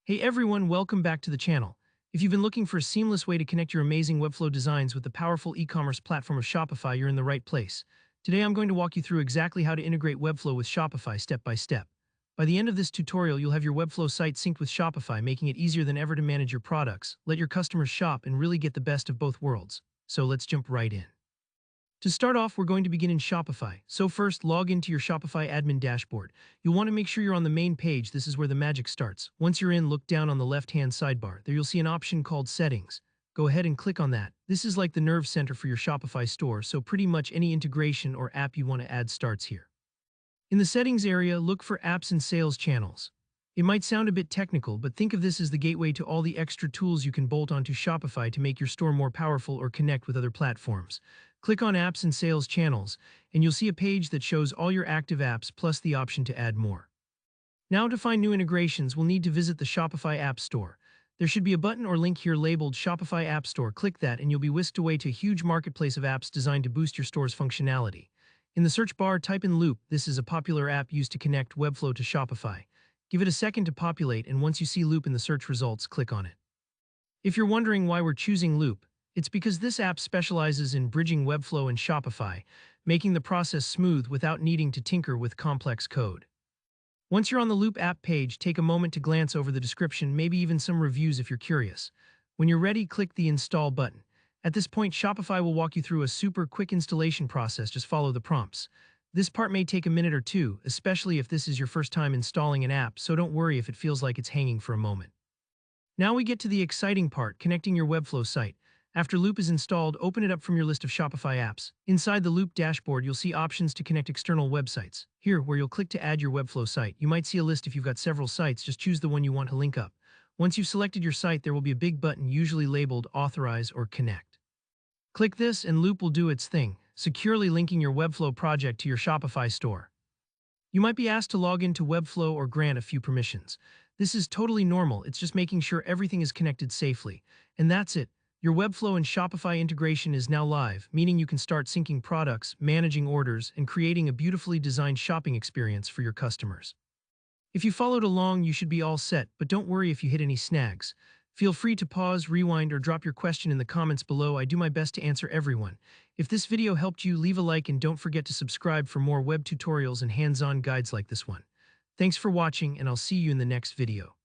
Hey everyone, welcome back to the channel. If you've been looking for a seamless way to connect your amazing Webflow designs with the powerful e-commerce platform of Shopify, you're in the right place. Today I'm going to walk you through exactly how to integrate Webflow with Shopify step by step. By the end of this tutorial, you'll have your Webflow site synced with Shopify, making it easier than ever to manage your products, let your customers shop, and really get the best of both worlds. So let's jump right in. To start off, we're going to begin in Shopify. So first, log into your Shopify Admin dashboard. You'll want to make sure you're on the main page. This is where the magic starts. Once you're in, look down on the left-hand sidebar. There you'll see an option called Settings. Go ahead and click on that. This is like the nerve center for your Shopify store, so pretty much any integration or app you want to add starts here. In the Settings area, look for Apps and Sales Channels. It might sound a bit technical, but think of this as the gateway to all the extra tools you can bolt onto Shopify to make your store more powerful or connect with other platforms. Click on Apps and Sales Channels, and you'll see a page that shows all your active apps plus the option to add more. Now to find new integrations, we'll need to visit the Shopify App Store. There should be a button or link here labeled Shopify App Store. Click that and you'll be whisked away to a huge marketplace of apps designed to boost your store's functionality. In the search bar, type in Loop. This is a popular app used to connect Webflow to Shopify. Give it a second to populate, and once you see Loop in the search results, click on it. If you're wondering why we're choosing Loop, it's because this app specializes in bridging Webflow and Shopify, making the process smooth without needing to tinker with complex code. Once you're on the Loop app page, take a moment to glance over the description, maybe even some reviews if you're curious. When you're ready, click the Install button. At this point, Shopify will walk you through a super quick installation process. Just follow the prompts. This part may take a minute or two, especially if this is your first time installing an app, so don't worry if it feels like it's hanging for a moment. Now we get to the exciting part, connecting your Webflow site. After Loop is installed, open it up from your list of Shopify apps. Inside the Loop dashboard, you'll see options to connect external websites. Here, where you'll click to add your Webflow site, you might see a list if you've got several sites. Just choose the one you want to link up. Once you've selected your site, there will be a big button usually labeled Authorize or Connect. Click this and Loop will do its thing, securely linking your Webflow project to your Shopify store. You might be asked to log into Webflow or grant a few permissions. This is totally normal. It's just making sure everything is connected safely. And that's it. Your Webflow and Shopify integration is now live, meaning you can start syncing products, managing orders, and creating a beautifully designed shopping experience for your customers. If you followed along, you should be all set, but don't worry if you hit any snags. Feel free to pause, rewind, or drop your question in the comments below. I do my best to answer everyone. If this video helped you, leave a like and don't forget to subscribe for more web tutorials and hands-on guides like this one. Thanks for watching, and I'll see you in the next video.